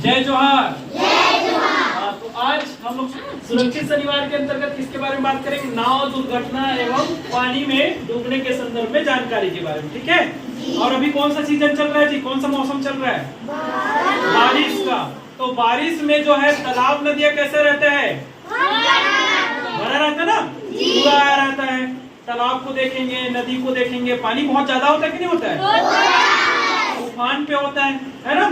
जय जोहार। हाँ, तो आज हम लोग सुरक्षित शनिवार के अंतर्गत किसके बारे में बात करेंगे? नाव दुर्घटना एवं पानी में डूबने के संदर्भ में जानकारी के बारे में। ठीक है। और अभी कौन सा सीजन चल रहा है जी? कौन सा मौसम चल रहा है? बारिश का। तो बारिश में जो है तालाब नदियाँ कैसे रहते हैं? भरा रहता है ना, पूरा आया रहता है। तालाब को देखेंगे, नदी को देखेंगे, पानी बहुत ज्यादा होता है कि नहीं होता है? उफान पे होता है ना?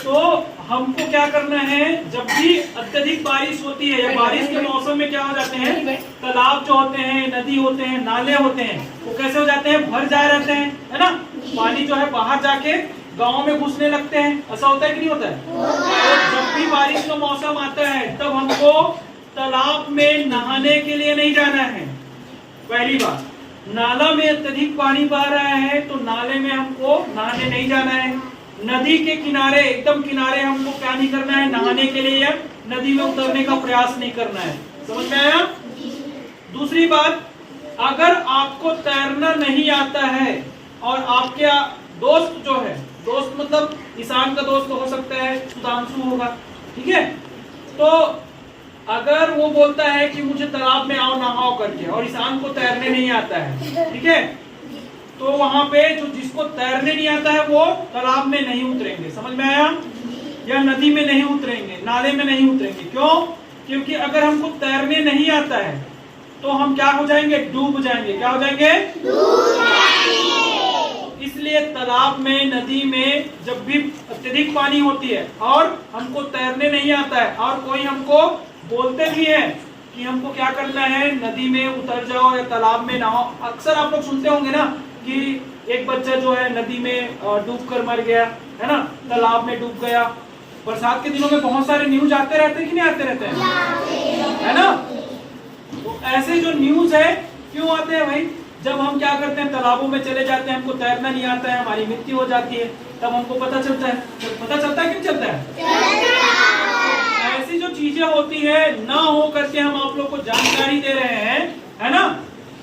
तो हमको क्या करना है, जब भी अत्यधिक बारिश होती है या बारिश के मौसम में क्या हो जाते हैं, तालाब जो होते हैं, नदी होते हैं, नाले होते हैं, वो कैसे हो जाते हैं? भर जाए रहते हैं, है ना? पानी जो है बाहर जाके गाँव में घुसने लगते हैं। ऐसा होता है कि नहीं होता है? तो जब भी बारिश का मौसम आता है तब हमको तालाब में नहाने के लिए नहीं जाना है। पहली बात, नाला में अत्यधिक पानी बह रहा है तो नाले में हमको नहाने नहीं जाना है। नदी के किनारे, एकदम किनारे हमको क्या नहीं करना है? नहाने के लिए या नदी में उतरने का प्रयास नहीं करना है। समझ में आया? दूसरी बात, अगर आपको तैरना नहीं आता है और आपके दोस्त जो है, दोस्त मतलब ईशान का दोस्त हो सकता है, सुधांशु होगा, ठीक है, तो अगर वो बोलता है कि मुझे तालाब में आओ नहाओ करके और ईशान को तैरने नहीं आता है, ठीक है, तो वहां पे जो जिसको तैरने नहीं आता है वो तालाब में नहीं उतरेंगे। समझ में आया? या नदी में नहीं उतरेंगे, नाले में नहीं उतरेंगे। क्यों? क्योंकि अगर हमको तैरने नहीं आता है तो हम क्या हो जाएंगे? डूब जाएंगे। क्या हो जाएंगे? डूब जाएंगे। इसलिए तालाब में, नदी में जब भी अत्यधिक पानी होती है और हमको तैरने नहीं आता है और कोई हमको बोलते भी है कि हमको क्या करना है, नदी में उतर जाओ या तालाब में नहाओ। अक्सर आप लोग सुनते होंगे ना कि एक बच्चा जो है नदी में डूब कर मर गया, है ना, तालाब में डूब गया। बरसात के दिनों में बहुत सारे न्यूज आते रहते हैं कि नहीं आते रहते हैं, है ना? तो ऐसे जो न्यूज है क्यों आते हैं भाई? जब हम क्या करते हैं, तालाबों में चले जाते हैं, हमको तैरना नहीं आता है, हमारी मृत्यु हो जाती है, तब हमको पता चलता है। पता चलता है कि नहीं चलता है? ऐसी जो चीजें होती है ना हो करके हम आप लोग को जानकारी दे रहे हैं, है ना?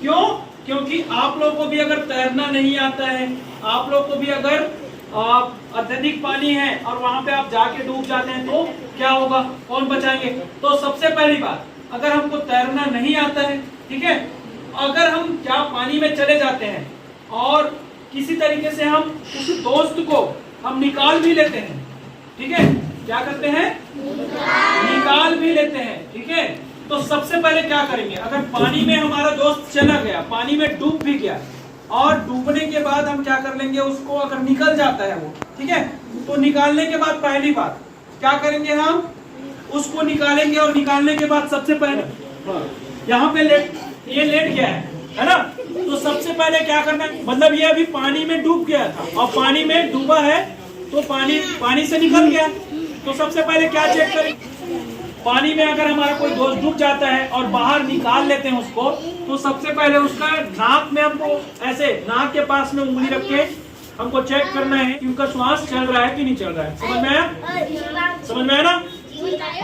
क्यों? क्योंकि आप लोग को भी अगर तैरना नहीं आता है, आप लोग को भी अगर अत्यधिक पानी है और वहां पे आप जाके डूब जाते हैं तो क्या होगा? कौन बचाएंगे? तो सबसे पहली बात, अगर हमको तैरना नहीं आता है, ठीक है, अगर हम क्या पानी में चले जाते हैं और किसी तरीके से हम उस दोस्त को हम निकाल भी लेते हैं, ठीक है, क्या करते हैं? निकाल भी लेते हैं, ठीक है, तो सबसे पहले क्या करेंगे? अगर पानी में हमारा दोस्त चला गया, पानी में डूब भी गया और डूबने के बाद हम क्या कर लेंगे? उसको अगर निकल जाता है वो, ठीक है, तो निकालने के बाद पहली बात क्या करेंगे? हम उसको निकालेंगे और निकालने के बाद सबसे पहले यहाँ पे ये लेट गया है ना? तो सबसे पहले क्या करना है, मतलब ये अभी पानी में डूब गया था और पानी में डूबा है तो पानी से निकल गया, तो सबसे पहले क्या चेक करें? पानी में अगर हमारा कोई दोस्त डूब जाता है और बाहर निकाल लेते हैं उसको, तो सबसे पहले उसका नाक में हमको ऐसे नाक के पास में उंगली रख के हमको चेक करना है कि उनका श्वास चल रहा है कि नहीं चल रहा है। समझ में आया? समझ में आया ना?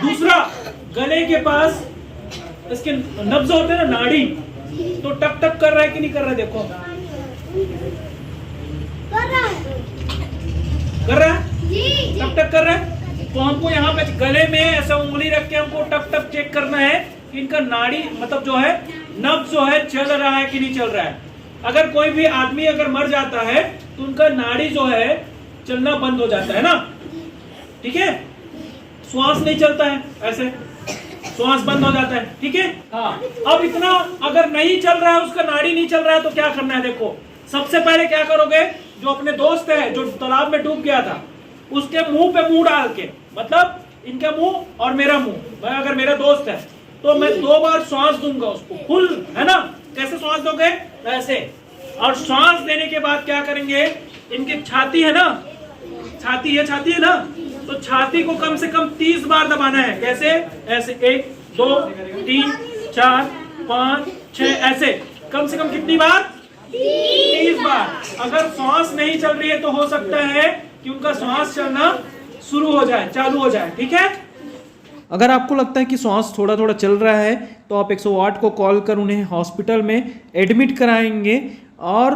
दूसरा, गले के पास इसके नब्ज होते हैं ना, नाड़ी, तो टक टक कर रहा है कि नहीं कर रहा है? देखो, कर रहा है, टक टक कर रहा है। तो हमको यहाँ पे गले में ऐसा उंगली रख के हमको टक टक चेक करना है कि इनका नाड़ी मतलब जो है, नब्ज जो है, चल रहा है कि नहीं चल रहा है। अगर कोई भी आदमी अगर मर जाता है तो उनका नाड़ी जो है चलना बंद हो जाता है ना, ठीक है, श्वास नहीं चलता है, ऐसे श्वास बंद हो जाता है, ठीक है। हाँ, अब इतना अगर नहीं चल रहा है, उसका नाड़ी नहीं चल रहा है, तो क्या करना है? देखो, सबसे पहले क्या करोगे? जो अपने दोस्त है जो तालाब में डूब गया था, उसके मुंह पे मुंह डाल के, मतलब इनका मुंह और मेरा मुंह, मैं अगर मेरा दोस्त है तो मैं 2 बार श्वास दूंगा उसको फुल, है ना? कैसे श्वास दोगे? ऐसे। और श्वास देने के बाद क्या करेंगे? इनकी छाती है ना, छाती है ना, तो छाती को कम से कम 30 बार दबाना है। कैसे? ऐसे 1 2 3 4 5 6, ऐसे कम से कम कितनी बार? 30 बार। अगर श्वास नहीं चल रही है तो हो सकता है कि उनका श्वास चलना शुरू हो जाए, चालू हो जाए, ठीक है। अगर आपको लगता है कि श्वास थोड़ा थोड़ा चल रहा है तो आप 108 को कॉल कर उन्हें हॉस्पिटल में एडमिट कराएंगे और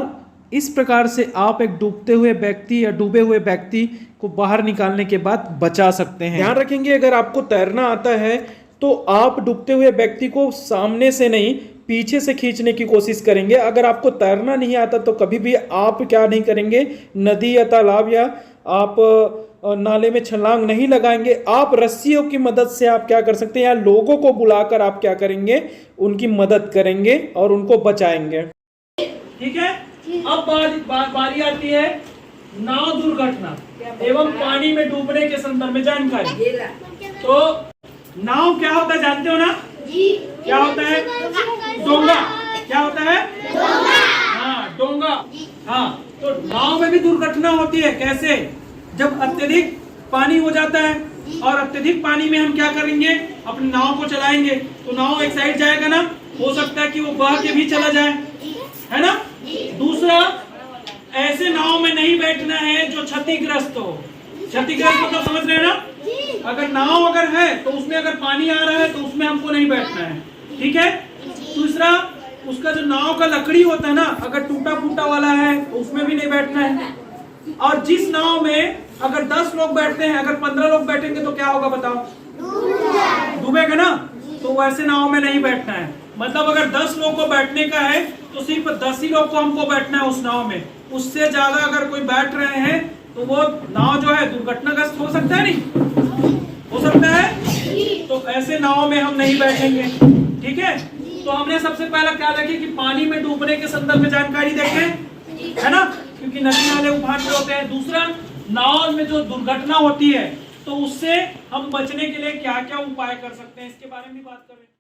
इस प्रकार से आप एक डूबते हुए व्यक्ति या डूबे हुए व्यक्ति को बाहर निकालने के बाद बचा सकते हैं। ध्यान रखेंगे, अगर आपको तैरना आता है तो आप डूबते हुए व्यक्ति को सामने से नहीं पीछे से खींचने की कोशिश करेंगे। अगर आपको तैरना नहीं आता तो कभी भी आप क्या नहीं करेंगे, नदी या तालाब या आप नाले में छलांग नहीं लगाएंगे। आप रस्सियों की मदद से आप क्या कर सकते हैं, या लोगों को बुलाकर आप क्या करेंगे, उनकी मदद करेंगे और उनको बचाएंगे। ठीक है। अब बारी आती है नाव दुर्घटना एवं पानी में डूबने के संदर्भ में जानकारी। तो नाव क्या होता है जानते हो ना? क्या होता है? डोंगा। क्या होता है? हाँ, डोंगा। हाँ, तो नाव में भी दुर्घटना होती है। कैसे? जब अत्यधिक पानी हो जाता है और अत्यधिक पानी में हम क्या करेंगे, अपनी नाव को चलाएंगे तो नाव एक साइड जाएगा ना, हो सकता है कि वो बह के भी चला जाए, है ना। दूसरा, ऐसे नाव में नहीं बैठना है जो क्षतिग्रस्त हो। क्षतिग्रस्त मतलब समझ रहे हैं ना? अगर नाव अगर है तो उसमें अगर पानी आ रहा है तो उसमें हमको नहीं बैठना है। ठीक है। दूसरा, उसका जो नाव का लकड़ी होता है ना, अगर टूटा फूटा वाला है तो उसमें भी नहीं बैठना है। और जिस नाव में अगर 10 लोग बैठते हैं, अगर 15 लोग बैठेंगे तो क्या होगा बताओ? डूबेगा ना। तो वैसे नाव में नहीं बैठना है। मतलब अगर 10 लोग को बैठने का है तो सिर्फ 10 ही लोग को हमको बैठना है उस नाव में। उससे ज्यादा अगर कोई बैठ रहे हैं तो वो नाव जो है दुर्घटनाग्रस्त हो सकता है, नहीं हो सकता है। तो ऐसे नाव में हम नहीं बैठेंगे। ठीक है। तो हमने सबसे पहला क्या देखे कि पानी में डूबने के संदर्भ में जानकारी देखे, है ना, क्योंकि नदी नाले उफान पे होते हैं। दूसरा, नाव में जो दुर्घटना होती है तो उससे हम बचने के लिए क्या क्या उपाय कर सकते हैं, इसके बारे में भी बात करें।